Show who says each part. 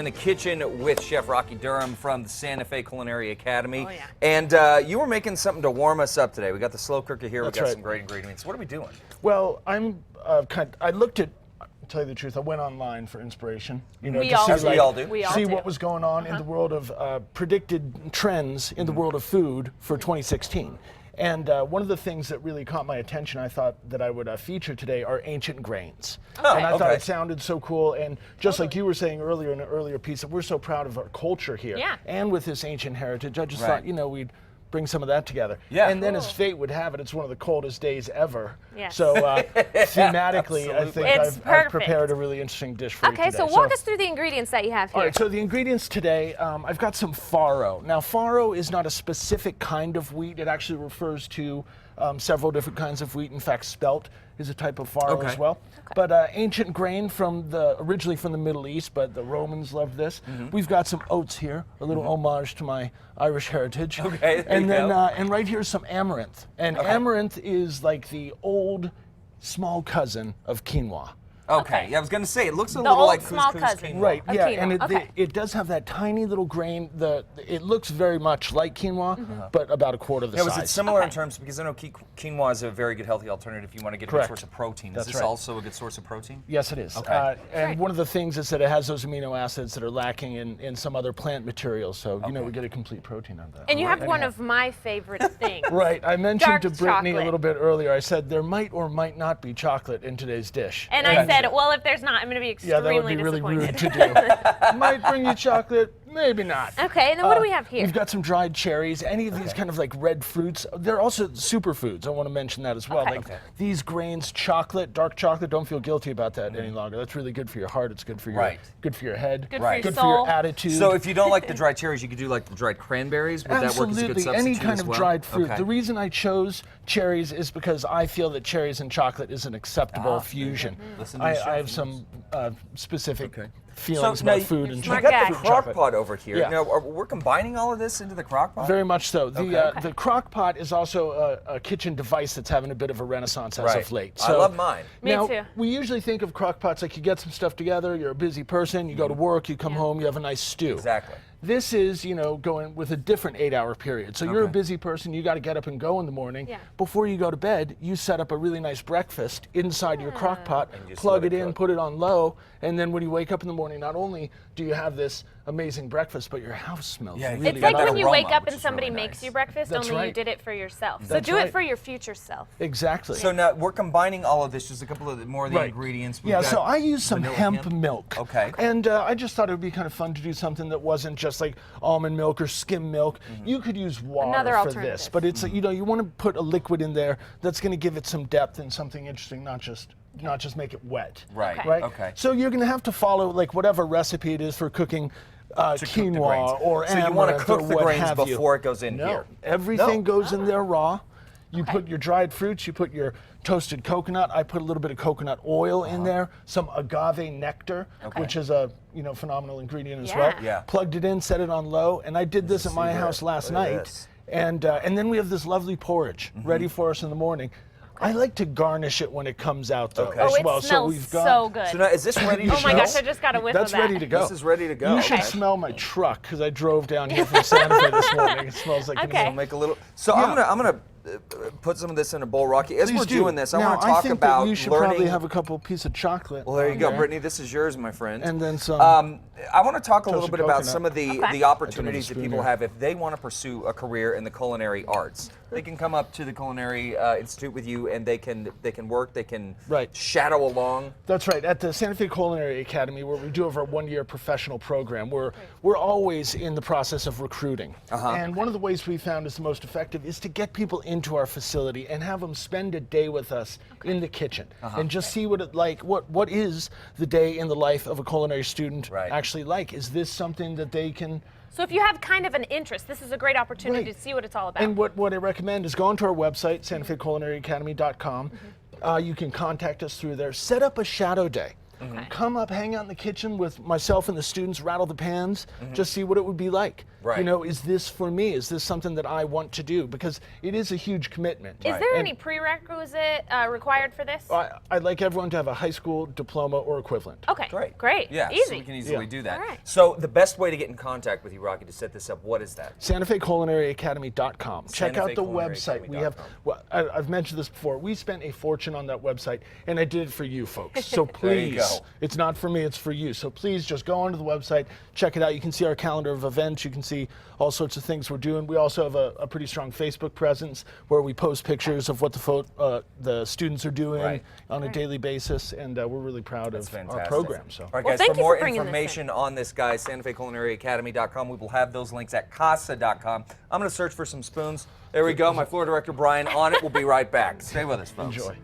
Speaker 1: in the kitchen with Chef Rocky Durham from the Santa Fe Culinary Academy.
Speaker 2: Oh, yeah.
Speaker 1: And you were making something to warm us up today. We got the slow cooker here.
Speaker 3: That's
Speaker 1: We got
Speaker 3: right.
Speaker 1: some great ingredients. What are we doing?
Speaker 3: Well, I looked at, to tell you the truth, I went online for inspiration. You know,
Speaker 2: We
Speaker 3: to
Speaker 2: all
Speaker 3: see,
Speaker 2: do.
Speaker 1: We all do.
Speaker 2: We all
Speaker 3: see
Speaker 2: do.
Speaker 3: what was going on in the world of predicted trends in the world of food for 2016. And one of the things that really caught my attention, I thought that I would feature today, are ancient grains.
Speaker 1: Oh,
Speaker 3: and I thought
Speaker 1: okay.
Speaker 3: it sounded so cool. And just like you were saying earlier in an earlier piece, that we're so proud of our culture here.
Speaker 2: Yeah.
Speaker 3: And with this ancient heritage, I just
Speaker 1: Right.
Speaker 3: thought, you know, we'd bring some of that together.
Speaker 1: Yeah.
Speaker 3: And then as fate would have it, it's one of the coldest days ever.
Speaker 2: Yes.
Speaker 3: So thematically, I think
Speaker 2: It's
Speaker 3: I've
Speaker 2: perfect.
Speaker 3: prepared a really interesting dish for you
Speaker 2: Okay,
Speaker 3: today.
Speaker 2: so walk us through the ingredients that you have here.
Speaker 3: All right, so the ingredients today, I've got some farro. Now, farro is not a specific kind of wheat. It actually refers to several different kinds of wheat. In fact, spelt is a type of farro
Speaker 1: Okay.
Speaker 3: as well. But ancient grain originally from the Middle East, but the Romans loved this. We've got some oats here, a little homage to my Irish heritage.
Speaker 1: Okay, there
Speaker 3: and
Speaker 1: you
Speaker 3: then
Speaker 1: go.
Speaker 3: And right here is some amaranth. And amaranth is like the old small cousin of quinoa.
Speaker 1: Okay. Yeah, I was going to say, it looks a
Speaker 2: The
Speaker 1: little
Speaker 2: old
Speaker 1: like
Speaker 2: small
Speaker 1: couscous
Speaker 2: cousin.
Speaker 1: quinoa.
Speaker 3: Right,
Speaker 2: Of
Speaker 3: yeah,
Speaker 2: quinoa,
Speaker 3: and
Speaker 2: okay.
Speaker 3: it does have that tiny little grain. It looks very much like quinoa, but about a quarter the
Speaker 1: Now,
Speaker 3: size.
Speaker 1: is it similar in
Speaker 2: Okay.
Speaker 1: terms, because I know quinoa is a very good healthy alternative if you want to get a good
Speaker 3: Correct.
Speaker 1: source of protein.
Speaker 3: That's
Speaker 1: Is this
Speaker 3: right.
Speaker 1: also a good source of protein?
Speaker 3: Yes, it is.
Speaker 1: Okay.
Speaker 3: And
Speaker 2: Right.
Speaker 3: one of the things is that it has those amino acids that are lacking in some other plant materials. So, you know,
Speaker 1: Okay.
Speaker 3: we get a complete protein out of that.
Speaker 2: And you have
Speaker 3: Right.
Speaker 2: one of my favorite things.
Speaker 3: Right. I mentioned
Speaker 2: Dark
Speaker 3: to Brittany
Speaker 2: chocolate.
Speaker 3: a little bit earlier, I said there might or might not be chocolate in today's dish.
Speaker 2: And I said, well, if there's not, I'm going to be
Speaker 3: yeah, that would
Speaker 2: extremely
Speaker 3: be really rude
Speaker 2: disappointed.
Speaker 3: to do. Might bring you chocolate, maybe not.
Speaker 2: Okay, and then what do we have here?
Speaker 3: We've got some dried cherries. Any of these kind of like red fruits. They're also superfoods. I want to mention that as well.
Speaker 2: Okay.
Speaker 3: Like these grains, chocolate, dark chocolate. Don't feel guilty about that any longer. That's really good for your heart. It's good for your
Speaker 1: Right.
Speaker 3: good for your head.
Speaker 2: Good
Speaker 1: Right.
Speaker 2: for your
Speaker 3: Good for your
Speaker 2: soul.
Speaker 3: attitude.
Speaker 1: So if you don't like the dried cherries, you could do like the dried cranberries. Would that work as a good
Speaker 3: Absolutely,
Speaker 1: substitute
Speaker 3: any kind
Speaker 1: as
Speaker 3: of
Speaker 1: well?
Speaker 3: dried fruit.
Speaker 1: Okay.
Speaker 3: The reason I chose cherries is because I feel that cherries and chocolate is an acceptable
Speaker 1: Ah,
Speaker 3: fusion.
Speaker 1: Listen to the chef.
Speaker 3: I have some specific
Speaker 1: Okay.
Speaker 3: feelings
Speaker 1: now
Speaker 3: about food and
Speaker 1: you
Speaker 2: Smart
Speaker 1: got
Speaker 2: guy.
Speaker 1: the
Speaker 3: fruit and
Speaker 1: crock
Speaker 3: chocolate.
Speaker 1: pot over here.
Speaker 3: Yeah.
Speaker 1: Now, we're combining all of this into the crock pot?
Speaker 3: Very much so.
Speaker 1: Okay.
Speaker 3: The crock pot is also a kitchen device that's having a bit of a renaissance as
Speaker 1: Right.
Speaker 3: of late.
Speaker 1: I love mine.
Speaker 2: Me
Speaker 3: now,
Speaker 2: too.
Speaker 3: we usually think of crock pots like you get some stuff together, you're a busy person, you go to work, you come home, you have a nice stew.
Speaker 1: Exactly.
Speaker 3: This is, you know, going with a different 8-hour period. So you're a
Speaker 1: Okay.
Speaker 3: busy person, you got to get up and go in the morning.
Speaker 2: Yeah.
Speaker 3: Before you go to bed, you set up a really nice breakfast inside your crock pot,
Speaker 1: And just
Speaker 3: plug
Speaker 1: let
Speaker 3: it
Speaker 1: it
Speaker 3: in,
Speaker 1: cook.
Speaker 3: put it on low, and then when you wake up in the morning, not only do you have this amazing breakfast, but your house smells
Speaker 1: Yeah,
Speaker 3: really
Speaker 2: It's like
Speaker 1: that
Speaker 2: when you
Speaker 1: aroma,
Speaker 2: wake up
Speaker 1: which
Speaker 2: and
Speaker 1: is
Speaker 2: somebody
Speaker 1: really
Speaker 2: makes
Speaker 1: nice.
Speaker 2: you breakfast,
Speaker 3: That's
Speaker 2: only you
Speaker 3: right.
Speaker 2: did it for yourself. So
Speaker 3: That's
Speaker 2: do
Speaker 3: right.
Speaker 2: it for your future self.
Speaker 3: Exactly.
Speaker 1: So now we're combining all of this, just a couple of more of the
Speaker 3: Right.
Speaker 1: ingredients. We've
Speaker 3: Yeah,
Speaker 1: got
Speaker 3: so I use some
Speaker 1: vanilla
Speaker 3: hemp milk.
Speaker 1: Okay.
Speaker 3: And I just thought it would be kind of fun to do something that wasn't just like almond milk or skim milk. You could use water
Speaker 2: Another
Speaker 3: for this,
Speaker 2: alternative.
Speaker 3: but it's you know, you want to put a liquid in there that's going to give it some depth and something interesting, not just make it wet.
Speaker 1: Right.
Speaker 2: Okay.
Speaker 3: Right.
Speaker 1: Okay.
Speaker 3: So you're going to have to follow like whatever recipe it is for cooking
Speaker 1: To cook the grains.
Speaker 3: quinoa or
Speaker 1: So you want to
Speaker 3: amaranth
Speaker 1: cook
Speaker 3: or
Speaker 1: the
Speaker 3: what
Speaker 1: grains
Speaker 3: have you.
Speaker 1: before it goes in
Speaker 3: No,
Speaker 1: here.
Speaker 3: everything
Speaker 1: No.
Speaker 3: goes in there raw. You
Speaker 2: Okay.
Speaker 3: put your dried fruits, you put your toasted coconut. I put a little bit of coconut oil in there, some agave nectar, which is a phenomenal ingredient as well.
Speaker 2: Yeah.
Speaker 1: Yeah.
Speaker 3: Plugged it in, set it on low, and I did this at my
Speaker 1: see
Speaker 3: house
Speaker 1: that.
Speaker 3: last
Speaker 1: Look at
Speaker 3: night.
Speaker 1: this.
Speaker 3: And then we have this lovely porridge ready for us in the morning. I like to garnish it when it comes out though
Speaker 1: Okay.
Speaker 3: as
Speaker 2: Oh, it
Speaker 3: well.
Speaker 2: smells
Speaker 3: so we've got
Speaker 2: so good.
Speaker 1: So now, is this ready to
Speaker 2: Oh my
Speaker 1: go?
Speaker 2: gosh, I just got a whiff
Speaker 3: that's
Speaker 2: of that.
Speaker 3: ready to go.
Speaker 1: This is ready to go.
Speaker 3: You should
Speaker 1: Okay.
Speaker 3: smell my truck because I drove down here from Santa Fe this morning. It smells like
Speaker 2: Okay.
Speaker 1: We'll make a little. So
Speaker 3: Yeah.
Speaker 1: I'm gonna put some of this in a bowl, Rocky. As
Speaker 3: Please
Speaker 1: we're
Speaker 3: do.
Speaker 1: doing this, I
Speaker 3: Now,
Speaker 1: want to talk
Speaker 3: think
Speaker 1: about
Speaker 3: that you should
Speaker 1: learning.
Speaker 3: probably have a couple pieces of chocolate.
Speaker 1: Well, there you
Speaker 3: on
Speaker 1: go, Brittany. This is yours, my friend.
Speaker 3: And then some.
Speaker 1: I want to talk a little
Speaker 3: toasted
Speaker 1: bit about
Speaker 3: coconut.
Speaker 1: some of the
Speaker 2: Okay.
Speaker 1: opportunities that
Speaker 3: spoon
Speaker 1: people
Speaker 3: here.
Speaker 1: have if they want to pursue a career in the culinary arts. They can come up to the Culinary Institute with you, and they can work. They can
Speaker 3: Right.
Speaker 1: shadow along.
Speaker 3: That's right. At the Santa Fe Culinary Academy, where we do have our one-year professional program, we're always in the process of recruiting. And one of the ways we found is the most effective is to get people into our facility and have them spend a day with us in the kitchen and just see what is the day in the life of a culinary student
Speaker 1: Right.
Speaker 3: actually like. Is this something that they can?
Speaker 2: So if you have kind of an interest, this is a great opportunity
Speaker 3: Right.
Speaker 2: to see what it's all about.
Speaker 3: And what I recommend is go onto our website, SantaFeCulinaryAcademy.com. You can contact us through there. Set up a shadow day. come up, hang out in the kitchen with myself and the students, rattle the pans, just see what it would be like.
Speaker 1: Right.
Speaker 3: You know, is this for me? Is this something that I want to do? Because it is a huge commitment.
Speaker 2: Is there any prerequisite required for this?
Speaker 3: I'd like everyone to have a high school diploma or equivalent.
Speaker 2: Okay, great.
Speaker 1: Yeah,
Speaker 2: Easy.
Speaker 1: so we can easily do that.
Speaker 2: All right.
Speaker 1: So the best way to get in contact with you, Rocky, to set this up, what is that?
Speaker 3: SantaFeCulinaryAcademy.com. Check out the website. We have,
Speaker 1: SantaFeCulinaryAcademy.com.
Speaker 3: I've mentioned this before, we spent a fortune on that website, and I did it for you folks. So
Speaker 1: There you
Speaker 3: please,
Speaker 1: go.
Speaker 3: it's not for me, it's for you. So please just go onto the website, check it out. You can see our calendar of events. You can see all sorts of things we're doing. We also have a pretty strong Facebook presence where we post pictures of what the students are doing on a daily basis, and we're really proud of our program. So.
Speaker 1: All right,
Speaker 2: Well,
Speaker 1: guys,
Speaker 2: thank
Speaker 1: for
Speaker 2: you
Speaker 1: more
Speaker 2: for bringing this
Speaker 1: information on this, guys, SantaFeCulinaryAcademy.com. We will have those links at casa.com. I'm going to search for some spoons. There we go. My floor director, Brian, on it. We'll be right back. Stay with us, folks.
Speaker 3: Enjoy.